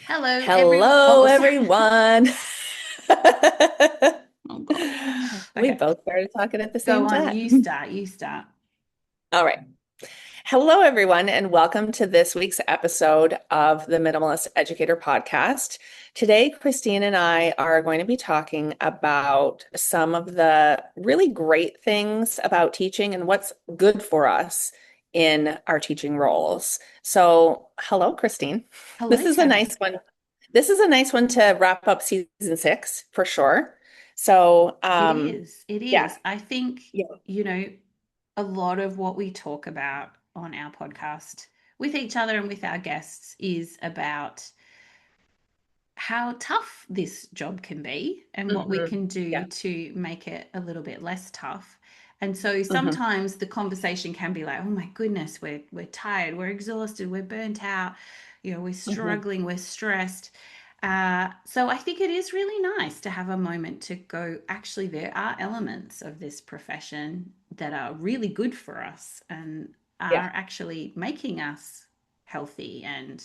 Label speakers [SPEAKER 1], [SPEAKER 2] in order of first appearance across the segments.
[SPEAKER 1] Hello, everyone.
[SPEAKER 2] Hello,
[SPEAKER 1] Oh, sorry.
[SPEAKER 2] everyone.
[SPEAKER 1] Oh God.
[SPEAKER 2] We
[SPEAKER 1] Okay,
[SPEAKER 2] both started talking at the
[SPEAKER 1] go
[SPEAKER 2] same
[SPEAKER 1] on.
[SPEAKER 2] time.
[SPEAKER 1] You start. You start.
[SPEAKER 2] All right. Hello, everyone, and welcome to this week's episode of the Minimalist Educator Podcast. Today, Christine and I are going to be talking about some of the really great things about teaching and what's good for us in our teaching roles. So, hello, Christine. This
[SPEAKER 1] Hello,
[SPEAKER 2] is a
[SPEAKER 1] Tammy.
[SPEAKER 2] nice one. This is a nice one to wrap up season 6 for sure. So,
[SPEAKER 1] It is. It
[SPEAKER 2] yeah,
[SPEAKER 1] is. I think,
[SPEAKER 2] yeah.
[SPEAKER 1] you know, a lot of what we talk about on our podcast with each other and with our guests is about how tough this job can be and what we
[SPEAKER 2] Hmm.
[SPEAKER 1] can do
[SPEAKER 2] Yeah.
[SPEAKER 1] to make it a little bit less tough. And so
[SPEAKER 2] Hmm.
[SPEAKER 1] sometimes the conversation can be like, "Oh my goodness, we're tired, we're exhausted, we're burnt out, we're
[SPEAKER 2] Hmm.
[SPEAKER 1] struggling, we're stressed." So I think it is really nice to have a moment to go, actually, there are elements of this profession that are really good for us and
[SPEAKER 2] Yeah.
[SPEAKER 1] are actually making us healthy and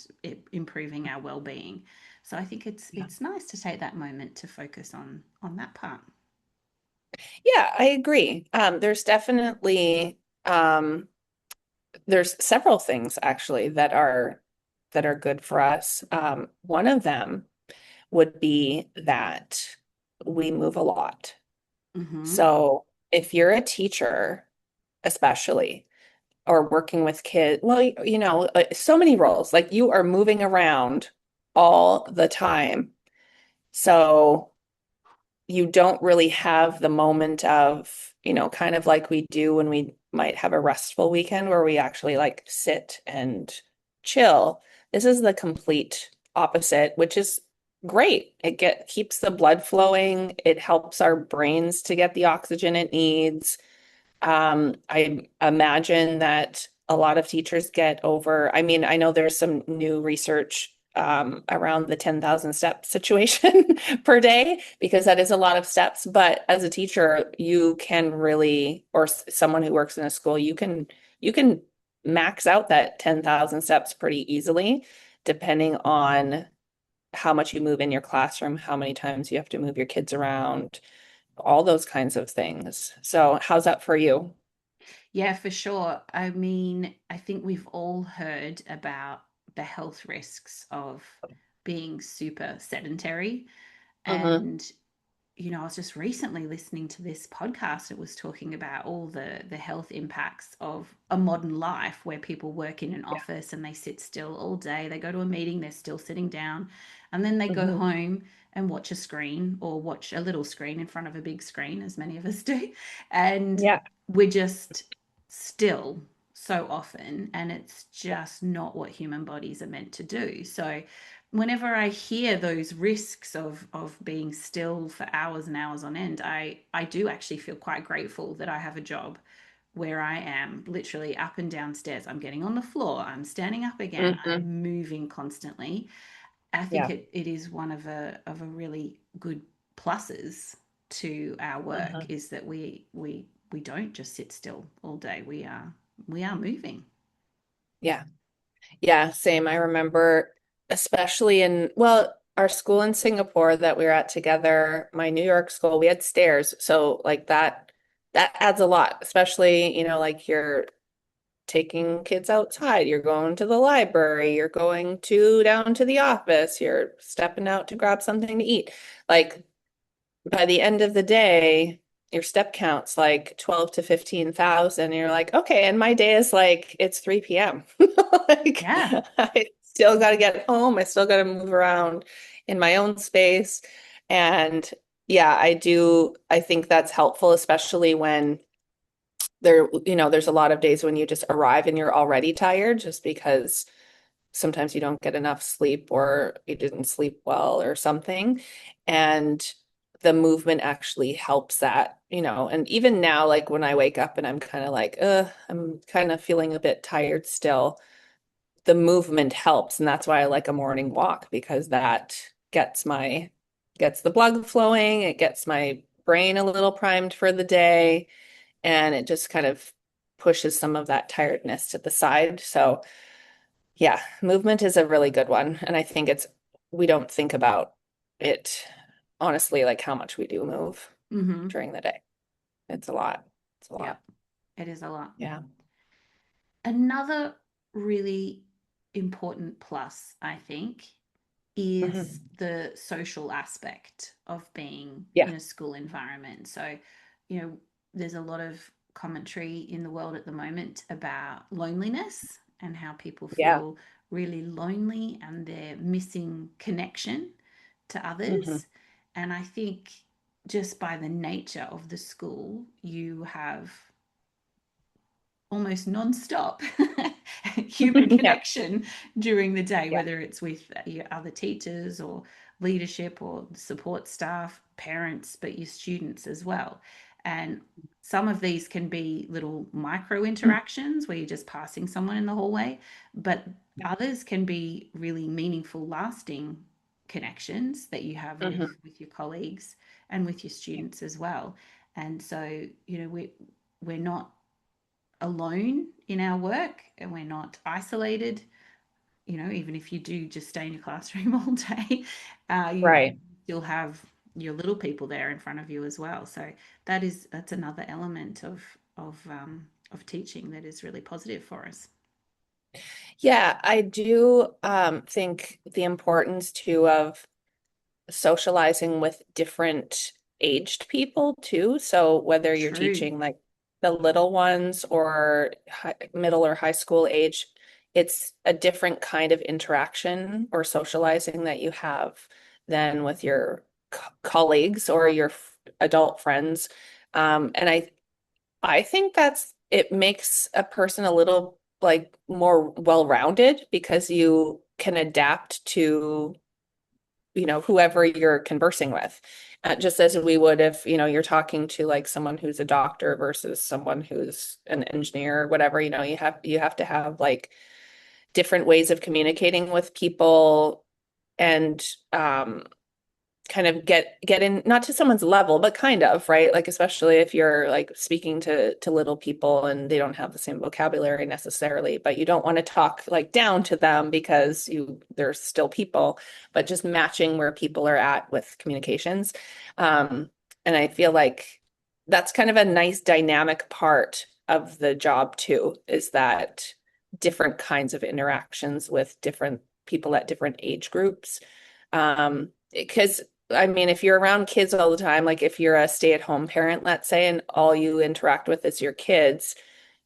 [SPEAKER 1] improving our well-being. So I think it's nice to take that moment to focus on that part.
[SPEAKER 2] Yeah, I agree. Um, there's several things actually that are good for us. One of them would be that we move a lot.
[SPEAKER 1] Mm-hmm.
[SPEAKER 2] So if you're a teacher, especially, or working with kids, well, so many roles, like you are moving around all the time. So you don't really have the moment of, kind of like we do when we might have a restful weekend where we actually like sit and chill. This is the complete opposite, which is great. Keeps the blood flowing. It helps our brains to get the oxygen it needs. I imagine that a lot of teachers get over, I mean, I know there's some new research around the 10,000 step situation per day, because that is a lot of steps. But as a teacher, you can really, or someone who works in a school, you can max out that 10,000 steps pretty easily, depending on how much you move in your classroom, how many times you have to move your kids around, all those kinds of things. So, how's that for you?
[SPEAKER 1] Yeah, for sure. I mean, I think we've all heard about the health risks of being super sedentary.
[SPEAKER 2] Hmm.
[SPEAKER 1] And I was just recently listening to this podcast. It was talking about all the health impacts of a modern life where people work in an
[SPEAKER 2] Yeah.
[SPEAKER 1] office and they sit still all day. They go to a meeting, they're still sitting down, and then they go
[SPEAKER 2] Hmm.
[SPEAKER 1] home and watch a screen or watch a little screen in front of a big screen, as many of us do. And
[SPEAKER 2] Yeah.
[SPEAKER 1] we're just still so often, and it's just not what human bodies are meant to do. So whenever I hear those risks of being still for hours and hours on end, I do actually feel quite grateful that I have a job where I am literally up and down stairs. I'm getting on the floor, I'm standing up again,
[SPEAKER 2] Hmm.
[SPEAKER 1] I'm moving constantly. I think
[SPEAKER 2] Yeah.
[SPEAKER 1] it is one of a really good pluses to our work
[SPEAKER 2] Hmm.
[SPEAKER 1] is that we don't just sit still all day. We are moving.
[SPEAKER 2] Yeah. Yeah. Same. I remember, especially well, our school in Singapore that we were at together, my New York school, we had stairs. So like that adds a lot, especially, like you're taking kids outside, you're going to the library, you're going down to the office, you're stepping out to grab something to eat. Like by the end of the day, your step count's like 12 to 15,000. And you're like, okay, and my day is like it's 3 p.m. Like
[SPEAKER 1] Yeah.
[SPEAKER 2] I still got to get home. I still got to move around in my own space. And yeah, I do. I think that's helpful, especially when there's a lot of days when you just arrive and you're already tired just because sometimes you don't get enough sleep or you didn't sleep well or something. And the movement actually helps that. And even now, like when I wake up and I'm kind of like, I'm kind of feeling a bit tired still, the movement helps. And that's why I like a morning walk because that gets the blood flowing, it gets my brain a little primed for the day, and it just kind of pushes some of that tiredness to the side. So yeah, movement is a really good one. And I think it's we don't think about it honestly, like how much we do move
[SPEAKER 1] Mm-hmm.
[SPEAKER 2] during the day. It's a lot. It's a lot.
[SPEAKER 1] Yep, it is a lot.
[SPEAKER 2] Yeah.
[SPEAKER 1] Another really important plus, I think, is
[SPEAKER 2] Hmm.
[SPEAKER 1] the social aspect of being
[SPEAKER 2] Yeah.
[SPEAKER 1] in a school environment. So, there's a lot of commentary in the world at the moment about loneliness and how people
[SPEAKER 2] Yeah.
[SPEAKER 1] feel really lonely and they're missing connection to
[SPEAKER 2] Hmm.
[SPEAKER 1] others. And I think just by the nature of the school, you have almost non-stop human
[SPEAKER 2] Yeah.
[SPEAKER 1] connection during the day,
[SPEAKER 2] Yeah.
[SPEAKER 1] whether it's with your other teachers or leadership or support staff, parents, but your students as well. And some of these can be little micro interactions where you're just passing someone in the hallway, but others can be really meaningful, lasting connections that you have
[SPEAKER 2] Hmm.
[SPEAKER 1] with your colleagues and with your students as well. And so, we're not alone in our work and we're not isolated. Even if you do just stay in your classroom all day, you
[SPEAKER 2] Right.
[SPEAKER 1] still have your little people there in front of you as well. So that's another element of teaching that is really positive for us.
[SPEAKER 2] Yeah, I do think the importance too of socializing with different aged people too. So whether you're
[SPEAKER 1] True.
[SPEAKER 2] teaching like the little ones or middle or high school age, it's a different kind of interaction or socializing that you have than with your colleagues or your adult friends. And I think it makes a person a little like more well-rounded because you can adapt to whoever you're conversing with. Just as we would if, you're talking to like someone who's a doctor versus someone who's an engineer or whatever, you have to have like different ways of communicating with people and kind of get in not to someone's level but kind of right like especially if you're like speaking to little people and they don't have the same vocabulary necessarily but you don't want to talk like down to them because they're still people but just matching where people are at with communications and I feel like that's kind of a nice dynamic part of the job too is that different kinds of interactions with different people at different age groups because I mean, if you're around kids all the time, like if you're a stay-at-home parent, let's say, and all you interact with is your kids,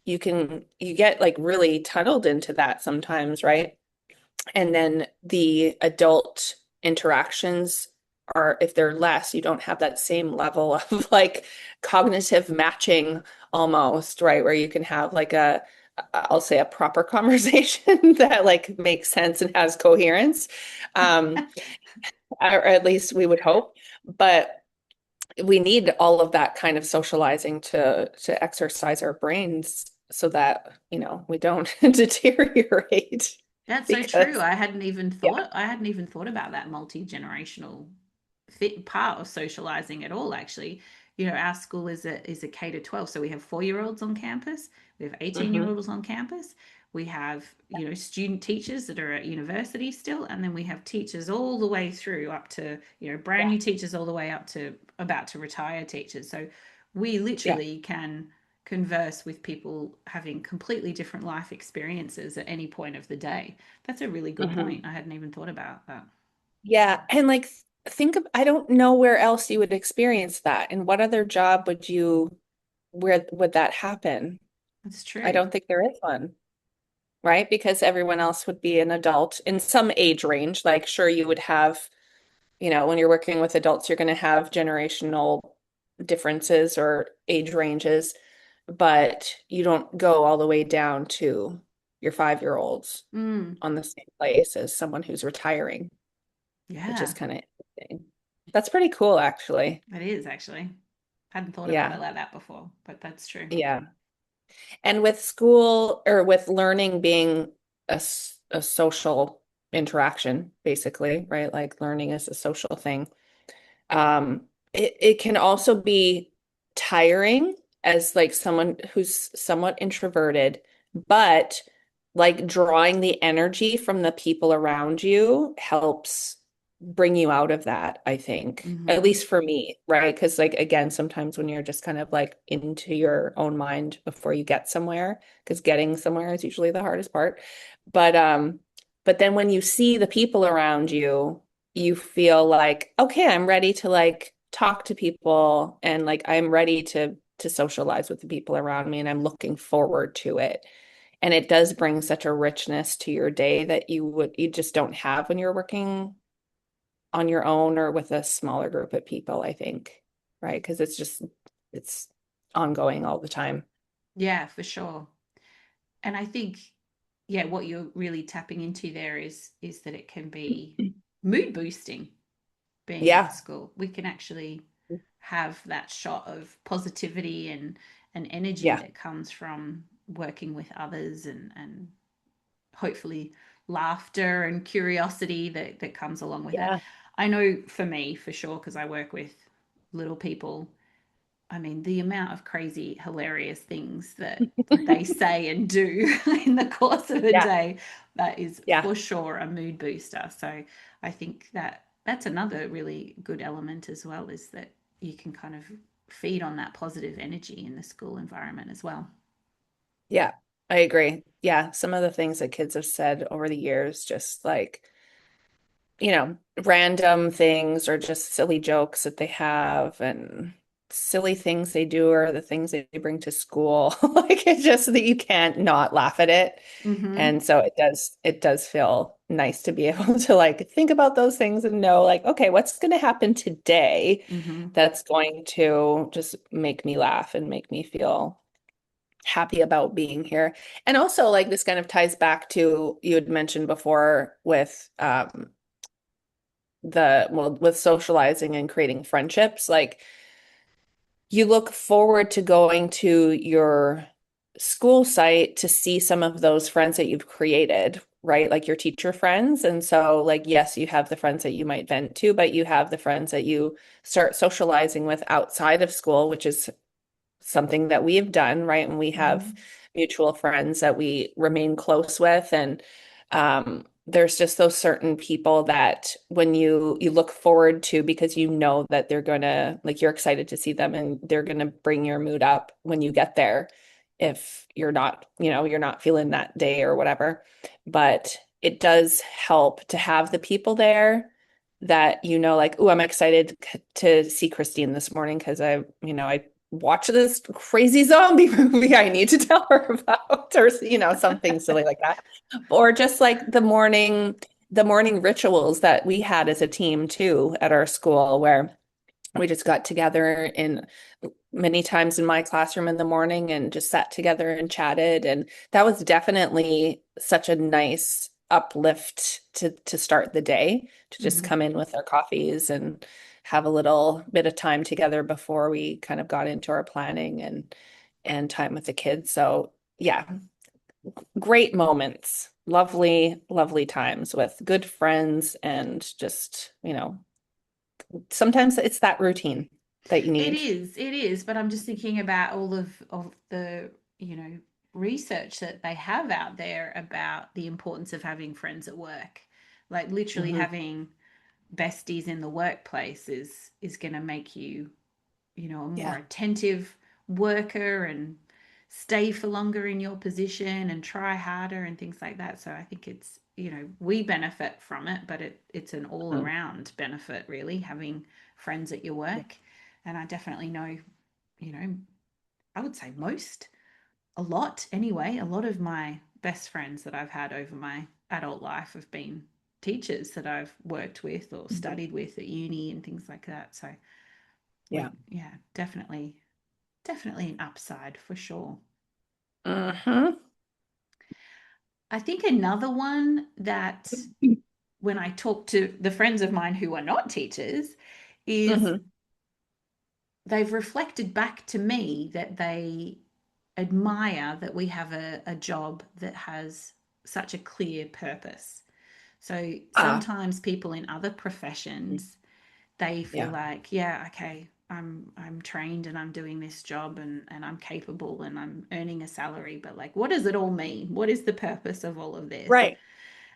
[SPEAKER 2] you get like really tunneled into that sometimes, right? And then the adult interactions are, if they're less, you don't have that same level of like cognitive matching almost, right? Where you can have like I'll say a proper conversation that like makes sense and has coherence. Um, or at least we would hope. But we need all of that kind of socializing to exercise our brains so that, we don't deteriorate
[SPEAKER 1] That's so true.
[SPEAKER 2] because yeah.
[SPEAKER 1] I hadn't even thought about that multi-generational fit part of socializing at all, actually. Our school is a K to 12. So we have 4 year olds on campus, we have 18-year
[SPEAKER 2] Hmm.
[SPEAKER 1] olds on campus, we have, student teachers that are at university still, and then we have teachers all the way through up to, brand
[SPEAKER 2] Yeah.
[SPEAKER 1] new teachers all the way up to about to retire teachers. So we
[SPEAKER 2] Yeah.
[SPEAKER 1] literally can converse with people having completely different life experiences at any point of the day. That's a really good
[SPEAKER 2] Hmm.
[SPEAKER 1] point. I hadn't even thought about that.
[SPEAKER 2] Yeah. And like I don't know where else you would experience that. And what other job where would that happen?
[SPEAKER 1] That's
[SPEAKER 2] I
[SPEAKER 1] true.
[SPEAKER 2] don't think there is one. Right? Because everyone else would be an adult in some age range. Like, sure, you would have, when you're working with adults, you're going to have generational differences or age ranges, but you don't go all the way down to your 5-year-olds
[SPEAKER 1] Mm,
[SPEAKER 2] on the same place as someone who's retiring, which is
[SPEAKER 1] yeah,
[SPEAKER 2] kind of interesting. That's pretty cool, actually.
[SPEAKER 1] it is actually. Hadn't thought about it
[SPEAKER 2] Yeah.
[SPEAKER 1] like that before, but that's true.
[SPEAKER 2] Yeah. And with school or with learning being a social interaction, basically, right? Like learning is a social thing. It can also be tiring as like someone who's somewhat introverted, but like drawing the energy from the people around you helps bring you out of that, I think. At
[SPEAKER 1] Mm-hmm.
[SPEAKER 2] least for me, right? Because like again, sometimes when you're just kind of like into your own mind before you get somewhere, because getting somewhere is usually the hardest part. But um, but then when you see the people around you, you feel like, okay, I'm ready to like talk to people and like I'm ready to socialize with the people around me and I'm looking forward to it. And it does bring such a richness to your day that you just don't have when you're working on your own or with a smaller group of people, I think, right? Because it's ongoing all the time.
[SPEAKER 1] Yeah, for sure. And I think, yeah, what you're really tapping into there is that it can be mood boosting being at
[SPEAKER 2] Yeah.
[SPEAKER 1] school. We can actually have that shot of positivity and energy
[SPEAKER 2] Yeah.
[SPEAKER 1] that comes from working with others and hopefully laughter and curiosity that comes along with it.
[SPEAKER 2] Yeah.
[SPEAKER 1] I know for me, for sure, because I work with little people, I mean, the amount of crazy, hilarious things that they say and do in the course of a
[SPEAKER 2] Yeah.
[SPEAKER 1] day, that is
[SPEAKER 2] Yeah.
[SPEAKER 1] for sure a mood booster. So I think that that's another really good element as well, is that you can kind of feed on that positive energy in the school environment as well.
[SPEAKER 2] Yeah. I agree. Yeah. Some of the things that kids have said over the years, just like, random things or just silly jokes that they have and silly things they do or the things they bring to school. Like it's just that you can't not laugh at it.
[SPEAKER 1] Mm-hmm.
[SPEAKER 2] And so it does feel nice to be able to like think about those things and know like, okay, what's going to happen today
[SPEAKER 1] Mm-hmm.
[SPEAKER 2] that's going to just make me laugh and make me feel happy about being here. And also like this kind of ties back to you had mentioned before with with socializing and creating friendships, like you look forward to going to your school site to see some of those friends that you've created, right? Like your teacher friends. And so, like, yes, you have the friends that you might vent to, but you have the friends that you start socializing with outside of school, which is something that we have done, right? And we have
[SPEAKER 1] Mm-hmm.
[SPEAKER 2] mutual friends that we remain close with. And there's just those certain people that when you look forward to because you know that they're gonna like you're excited to see them and they're gonna bring your mood up when you get there if you're not feeling that day or whatever. But it does help to have the people there that like, oh, I'm excited to see Christine this morning because I watch this crazy zombie movie I need to tell her about, or something silly like that. Or just like the morning rituals that we had as a team too at our school, where we just got together in many times in my classroom in the morning and just sat together and chatted. And that was definitely such a nice uplift to start the day, to just
[SPEAKER 1] Mm-hmm.
[SPEAKER 2] come in with our coffees and have a little bit of time together before we kind of got into our planning and time with the kids. So yeah, great moments, lovely, lovely times with good friends and just, sometimes it's that routine that you need.
[SPEAKER 1] It is, but I'm just thinking about all of the, you know, research that they have out there about the importance of having friends at work. Like literally
[SPEAKER 2] Mhm.
[SPEAKER 1] having besties in the workplace is going to make you, a more
[SPEAKER 2] Yeah.
[SPEAKER 1] attentive worker and stay for longer in your position and try harder and things like that. So I think it's, we benefit from it, but it's an all
[SPEAKER 2] Mhm.
[SPEAKER 1] around benefit, really, having friends at your
[SPEAKER 2] Yeah.
[SPEAKER 1] work. And I definitely know, you know, I would say a lot anyway, a lot of my best friends that I've had over my adult life have been teachers that I've worked with or
[SPEAKER 2] Mhm.
[SPEAKER 1] studied with at uni and things like that. So
[SPEAKER 2] Yeah.
[SPEAKER 1] yeah, definitely an upside for sure.
[SPEAKER 2] Hmm.
[SPEAKER 1] I think another one that when I talk to the friends of mine who are not teachers is
[SPEAKER 2] Hmm.
[SPEAKER 1] they've reflected back to me that they admire that we have a job that has such a clear purpose. So
[SPEAKER 2] Ah,
[SPEAKER 1] sometimes people in other professions, they feel
[SPEAKER 2] yeah.
[SPEAKER 1] like, yeah, okay, I'm trained and I'm doing this job and I'm capable and I'm earning a salary, but like what does it all mean? What is the purpose of all of this?
[SPEAKER 2] Right.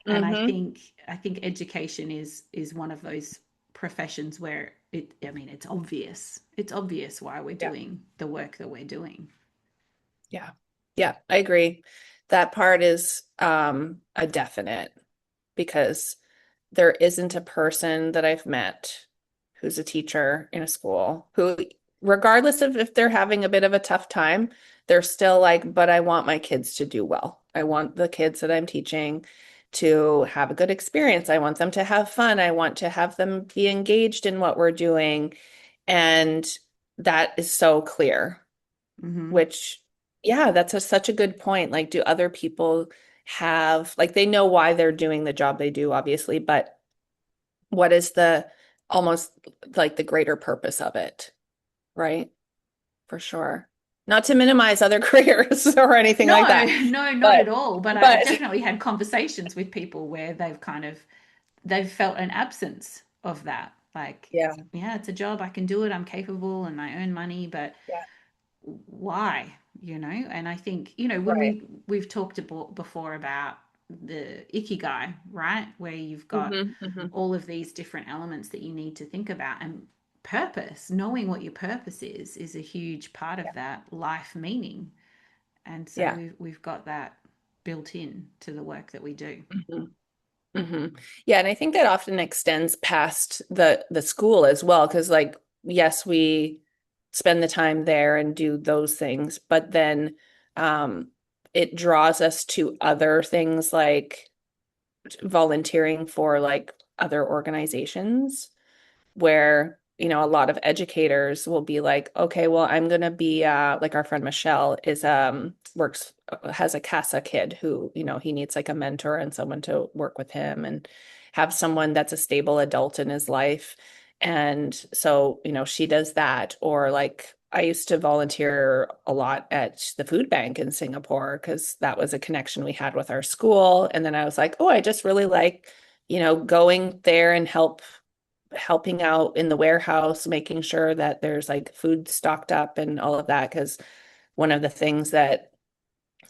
[SPEAKER 1] And
[SPEAKER 2] Hmm.
[SPEAKER 1] I think education is one of those professions where I mean, it's obvious why we're
[SPEAKER 2] Yeah.
[SPEAKER 1] doing the work that we're doing.
[SPEAKER 2] Yeah. Yeah, I agree. That part is a definite because there isn't a person that I've met who's a teacher in a school who, regardless of if they're having a bit of a tough time, they're still like, but I want my kids to do well. I want the kids that I'm teaching to have a good experience. I want them to have fun. I want to have them be engaged in what we're doing. And that is so clear,
[SPEAKER 1] Mm-hmm.
[SPEAKER 2] which, yeah, that's such a good point. Like, do other people have, like, they know why they're doing the job they do, obviously, but what is the almost like the greater purpose of it, right? For sure. Not to minimize other careers or anything like
[SPEAKER 1] No,
[SPEAKER 2] that,
[SPEAKER 1] no, not
[SPEAKER 2] but
[SPEAKER 1] at all. But I've
[SPEAKER 2] but
[SPEAKER 1] definitely had conversations with people where they've felt an absence of that. Like,
[SPEAKER 2] yeah,
[SPEAKER 1] yeah, it's a job, I can do it, I'm capable, and I earn money, but
[SPEAKER 2] yeah,
[SPEAKER 1] why? And I think, when
[SPEAKER 2] right.
[SPEAKER 1] we've talked about before about the ikigai, right? Where you've got
[SPEAKER 2] Hmm. Hmm.
[SPEAKER 1] all of these different elements that you need to think about, and purpose, knowing what your purpose is a huge part
[SPEAKER 2] Yeah,
[SPEAKER 1] of that life meaning. And so
[SPEAKER 2] yeah.
[SPEAKER 1] we've got that built in to the work that we do.
[SPEAKER 2] Hmm. Hmm. Yeah, and I think that often extends past the school as well, because like, yes, we spend the time there and do those things, but then um it draws us to other things like volunteering for like other organizations where, a lot of educators will be like, okay, well, I'm gonna be like our friend Michelle is works has a CASA kid who, he needs like a mentor and someone to work with him and have someone that's a stable adult in his life. And so, she does that. Or like I used to volunteer a lot at the food bank in Singapore because that was a connection we had with our school. And then I was like, oh, I just really like, going there and helping out in the warehouse, making sure that there's like food stocked up and all of that. Because one of the things that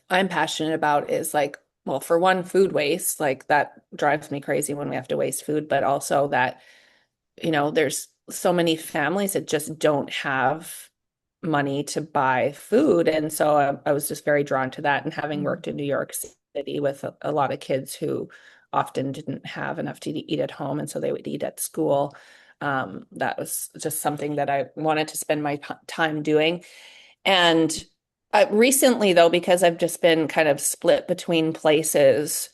[SPEAKER 2] I'm passionate about is like, well, for one, food waste, like that drives me crazy when we have to waste food, but also that, there's so many families that just don't have money to buy food. And so I was just very drawn to that. And having
[SPEAKER 1] Mm.
[SPEAKER 2] worked in New York City with a lot of kids who often didn't have enough to eat at home, and so they would eat at school. That was just something that I wanted to spend my time doing. And recently, though, because I've just been kind of split between places,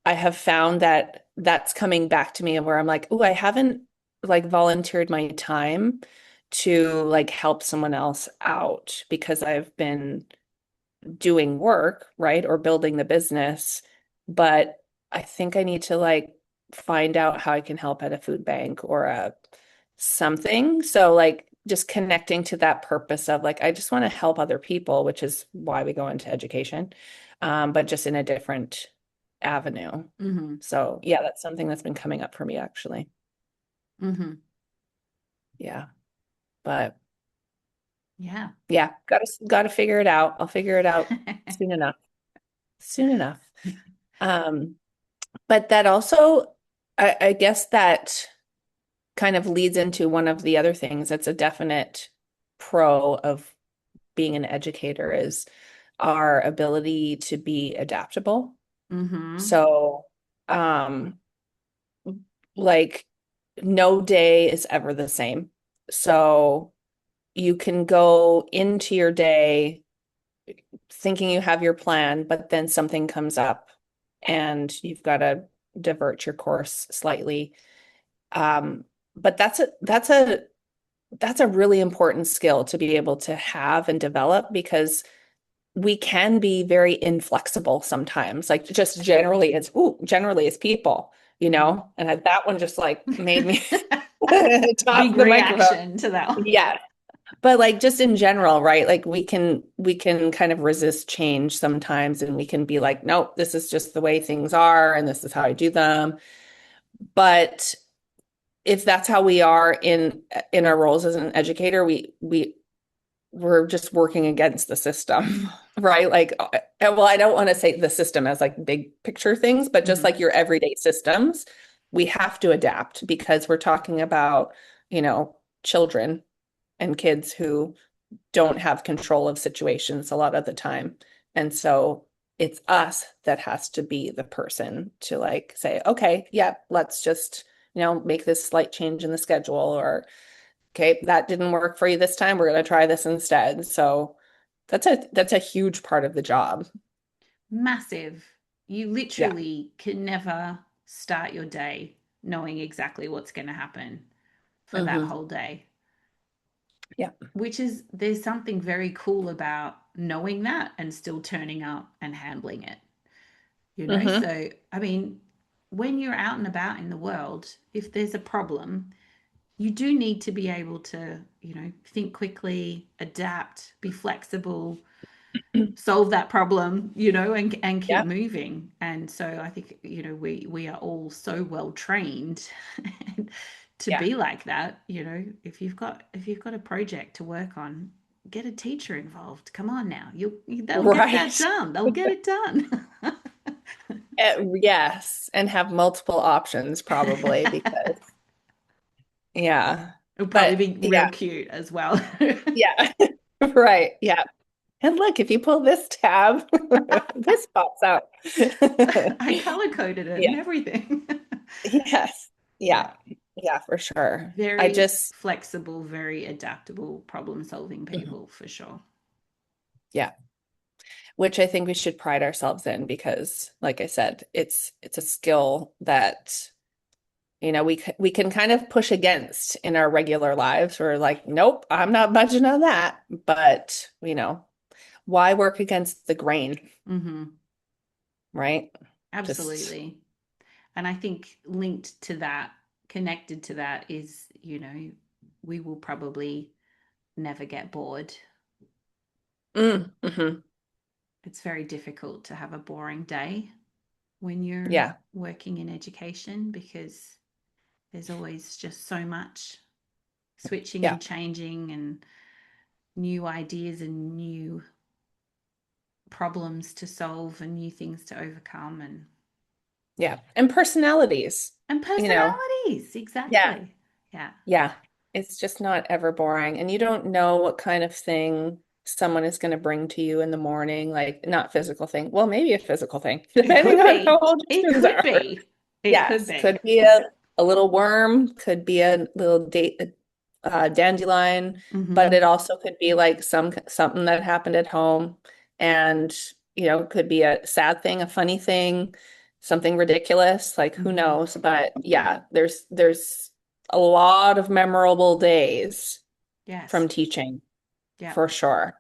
[SPEAKER 2] I have found that that's coming back to me where I'm like, oh, I haven't like volunteered my time to like help someone else out because I've been doing work, right? Or building the business. But I think I need to like find out how I can help at a food bank or a something. So like just connecting to that purpose of like, I just want to help other people, which is why we go into education, but just in a different avenue.
[SPEAKER 1] Mm-hmm.
[SPEAKER 2] So yeah, that's something that's been coming up for me actually.
[SPEAKER 1] Mm-hmm.
[SPEAKER 2] Yeah. But
[SPEAKER 1] Yeah.
[SPEAKER 2] yeah, gotta figure it out. I'll figure it out soon enough. Soon enough. Um, but that also, I guess that kind of leads into one of the other things that's a definite pro of being an educator is our ability to be adaptable.
[SPEAKER 1] Mm-hmm.
[SPEAKER 2] So, um, like no day is ever the same. So you can go into your day thinking you have your plan, but then something comes up and you've got to divert your course slightly. Um, but that's a really important skill to be able to have and develop because we can be very inflexible sometimes. Like just generally as people,
[SPEAKER 1] Mm-hmm.
[SPEAKER 2] and that one just like made me top
[SPEAKER 1] Big
[SPEAKER 2] the microphone.
[SPEAKER 1] reaction to that one.
[SPEAKER 2] Yeah. But like just in general, right? Like we can kind of resist change sometimes and we can be like, nope, this is just the way things are and this is how I do them. But if that's how we are in our roles as an educator, we're just working against the system. right? Like, well, I don't want to say the system as like big picture things, but just
[SPEAKER 1] Hmm.
[SPEAKER 2] like your everyday systems, we have to adapt because we're talking about, children and kids who don't have control of situations a lot of the time. And so it's us that has to be the person to like say, okay, yeah, let's just, make this slight change in the schedule, or okay, that didn't work for you this time. We're going to try this instead. So that's a huge part of the job.
[SPEAKER 1] Massive. You
[SPEAKER 2] Yeah.
[SPEAKER 1] literally can never start your day knowing exactly what's going to happen for that
[SPEAKER 2] Hmm.
[SPEAKER 1] whole day,
[SPEAKER 2] Yeah.
[SPEAKER 1] which is, there's something very cool about knowing that and still turning up and handling it, you know?
[SPEAKER 2] Hmm.
[SPEAKER 1] So, I mean, when you're out and about in the world, if there's a problem, you do need to be able to, think quickly, adapt, be flexible, solve that problem, and keep
[SPEAKER 2] Yeah.
[SPEAKER 1] moving. And so I think, we are all so well trained to
[SPEAKER 2] Yeah.
[SPEAKER 1] be like that. If you've got a project to work on, get a teacher involved. Come on now. They'll get that
[SPEAKER 2] Right.
[SPEAKER 1] done. They'll get it done.
[SPEAKER 2] Yes. And have multiple options probably because, yeah.
[SPEAKER 1] It'll probably
[SPEAKER 2] But
[SPEAKER 1] be real
[SPEAKER 2] yeah.
[SPEAKER 1] cute as well.
[SPEAKER 2] Yeah. Right. Yeah. And look, if you pull this tab, this pops out.
[SPEAKER 1] I color coded it and
[SPEAKER 2] Yeah.
[SPEAKER 1] everything.
[SPEAKER 2] Yes.
[SPEAKER 1] Yeah.
[SPEAKER 2] Yeah. Yeah, for sure. I
[SPEAKER 1] Very
[SPEAKER 2] just,
[SPEAKER 1] flexible, very adaptable problem solving
[SPEAKER 2] mhm.
[SPEAKER 1] people for sure.
[SPEAKER 2] Yeah, which I think we should pride ourselves in because, like I said, it's a skill that, we can kind of push against in our regular lives. We're like, nope, I'm not budging on that. But, why work against the grain,
[SPEAKER 1] Hmm.
[SPEAKER 2] right? Just,
[SPEAKER 1] Absolutely. And I think linked to that, connected to that is, we will probably never get bored.
[SPEAKER 2] hmm.
[SPEAKER 1] It's very difficult to have a boring day when you're
[SPEAKER 2] Yeah,
[SPEAKER 1] working in education because there's always just so much switching
[SPEAKER 2] yeah,
[SPEAKER 1] and changing and new ideas and new problems to solve and new things to overcome
[SPEAKER 2] yeah. And personalities,
[SPEAKER 1] and
[SPEAKER 2] you know,
[SPEAKER 1] personalities.
[SPEAKER 2] yeah.
[SPEAKER 1] Exactly. Yeah.
[SPEAKER 2] Yeah, it's just not ever boring. And you don't know what kind of thing someone is going to bring to you in the morning, like not physical thing. Well, maybe a physical thing,
[SPEAKER 1] It
[SPEAKER 2] depending
[SPEAKER 1] could
[SPEAKER 2] on how
[SPEAKER 1] be.
[SPEAKER 2] old your
[SPEAKER 1] It
[SPEAKER 2] students
[SPEAKER 1] could
[SPEAKER 2] are.
[SPEAKER 1] be. It could
[SPEAKER 2] Yes,
[SPEAKER 1] be.
[SPEAKER 2] could be a little worm, could be a little date, dandelion, but it
[SPEAKER 1] Hmm.
[SPEAKER 2] also could be like something that happened at home, and could be a sad thing, a funny thing, something ridiculous, like who
[SPEAKER 1] Hmm.
[SPEAKER 2] knows? But yeah, there's a lot of memorable days
[SPEAKER 1] Yes.
[SPEAKER 2] from teaching
[SPEAKER 1] Yeah.
[SPEAKER 2] for sure.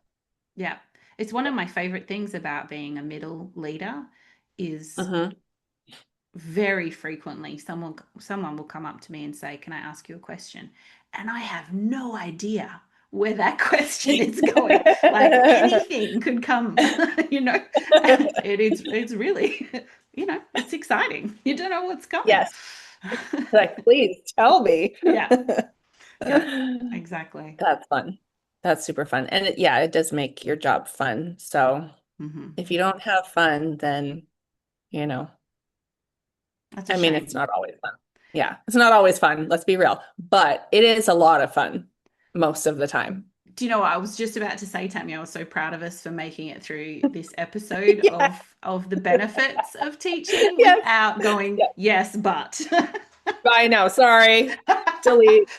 [SPEAKER 1] Yeah. It's one of my favorite things about being a middle leader is
[SPEAKER 2] Hmm.
[SPEAKER 1] very frequently someone will come up to me and say, "Can I ask you a question?" And I have no idea where that question is going. Like anything could come, you know. It's really, it's exciting. You don't know what's coming.
[SPEAKER 2] Yes, like please tell me.
[SPEAKER 1] Yeah, yeah, exactly.
[SPEAKER 2] That's fun. That's super fun. And yeah, it does make your job fun. So
[SPEAKER 1] Hmm.
[SPEAKER 2] if you don't have fun, then, you know,
[SPEAKER 1] That's a
[SPEAKER 2] I mean,
[SPEAKER 1] shame.
[SPEAKER 2] it's not always fun. Yeah, it's not always fun. Let's be real. But it is a lot of fun most of the time.
[SPEAKER 1] Do you know what I was just about to say, Tammy? I was so proud of us for making it through this episode
[SPEAKER 2] Yeah.
[SPEAKER 1] of the benefits of teaching
[SPEAKER 2] Yes.
[SPEAKER 1] without going,
[SPEAKER 2] Yeah.
[SPEAKER 1] yes, but.
[SPEAKER 2] I know. Sorry. Delete.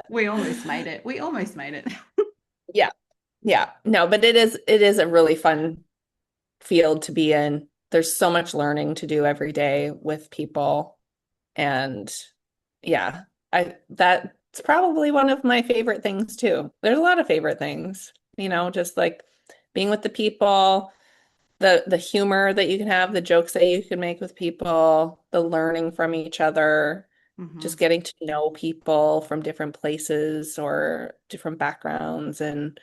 [SPEAKER 1] We almost made it. We almost made it.
[SPEAKER 2] Yeah. Yeah. No, but it is a really fun field to be in. There's so much learning to do every day with people. And yeah, that's probably one of my favorite things too. There's a lot of favorite things, just like being with the people, the humor that you can have, the jokes that you can make with people, the learning from each other, just
[SPEAKER 1] Hmm.
[SPEAKER 2] getting to know people from different places or different backgrounds and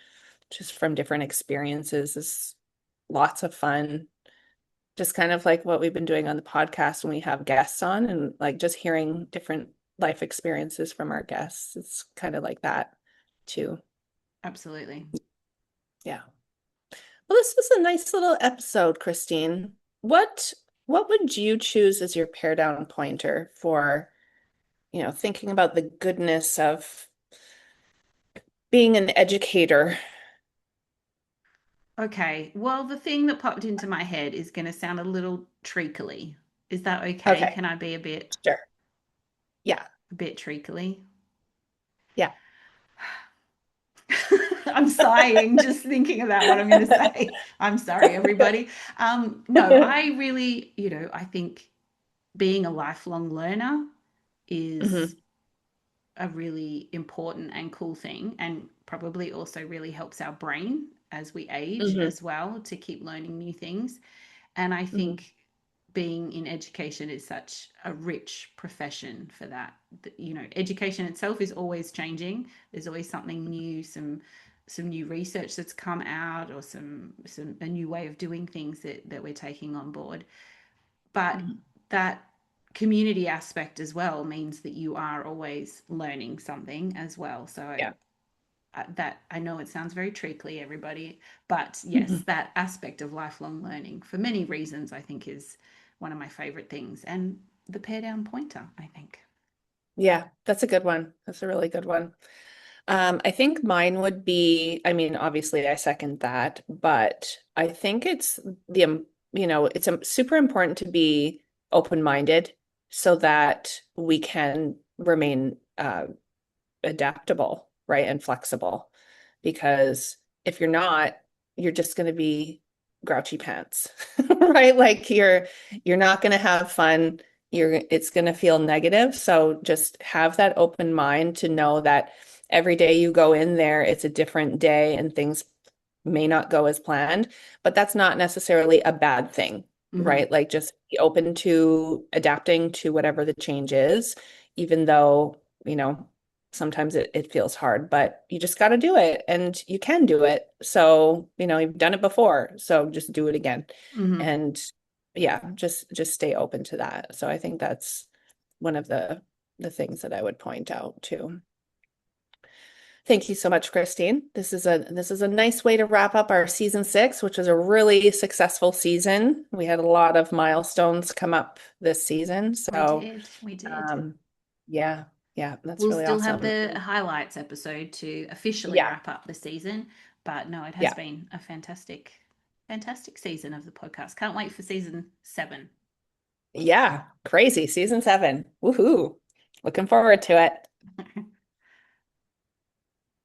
[SPEAKER 2] just from different experiences is lots of fun. Just kind of like what we've been doing on the podcast when we have guests on and like just hearing different life experiences from our guests. It's kind of like that too.
[SPEAKER 1] Absolutely.
[SPEAKER 2] Yeah. Well, this was a nice little episode, Christine. What what would you choose as your pair down pointer for, thinking about the goodness of being an educator?
[SPEAKER 1] Okay, well, the thing that popped into my head is going to sound a little treacly. Is that okay?
[SPEAKER 2] Okay,
[SPEAKER 1] Can I be a bit
[SPEAKER 2] sure. Yeah.
[SPEAKER 1] treacly?
[SPEAKER 2] Yeah.
[SPEAKER 1] I'm sighing just thinking about what I'm going to say. I'm sorry, everybody. No, I really, I think being a lifelong learner is
[SPEAKER 2] hmm
[SPEAKER 1] a really important and cool thing, and probably also really helps our brain as we age
[SPEAKER 2] hmm
[SPEAKER 1] as well to keep learning new things. And I
[SPEAKER 2] hmm
[SPEAKER 1] think being in education is such a rich profession for that. Education itself is always changing. There's always something new, some new research that's come out, or some a new way of doing things that we're taking on board. But
[SPEAKER 2] hmm
[SPEAKER 1] that community aspect as well means that you are always learning something as well. So
[SPEAKER 2] Yeah.
[SPEAKER 1] that I know it sounds very treacly, everybody, but yes,
[SPEAKER 2] hmm
[SPEAKER 1] that aspect of lifelong learning, for many reasons, I think is one of my favorite things, and the pair down pointer, I think.
[SPEAKER 2] Yeah, that's a good one. That's a really good one. I think mine would be, I mean, obviously I second that, but I think it's it's super important to be open-minded so that we can remain adaptable, right, and flexible. Because if you're not, you're just going to be grouchy pants, right? Like you're not going to have fun. It's going to feel negative. So just have that open mind to know that every day you go in there, it's a different day and things may not go as planned, but that's not necessarily a bad thing,
[SPEAKER 1] Mm-hmm.
[SPEAKER 2] right? Like just be open to adapting to whatever the change is, even though, sometimes it feels hard, but you just got to do it and you can do it. So, you've done it before, so just do it again.
[SPEAKER 1] Mm-hmm.
[SPEAKER 2] And yeah, just stay open to that. So I think that's one of the things that I would point out too. Thank you so much, Christine. This is a nice way to wrap up our season 6, which was a really successful season. We had a lot of milestones come up this season.
[SPEAKER 1] We
[SPEAKER 2] So,
[SPEAKER 1] did. We did.
[SPEAKER 2] um, yeah, yeah, that's
[SPEAKER 1] We'll
[SPEAKER 2] really
[SPEAKER 1] still have
[SPEAKER 2] awesome.
[SPEAKER 1] the highlights episode to officially
[SPEAKER 2] Yeah,
[SPEAKER 1] wrap up the season, but no, it has
[SPEAKER 2] yeah,
[SPEAKER 1] been a fantastic season of the podcast. Can't wait for season 7.
[SPEAKER 2] yeah. Crazy. Season 7. Woohoo. Looking forward to it.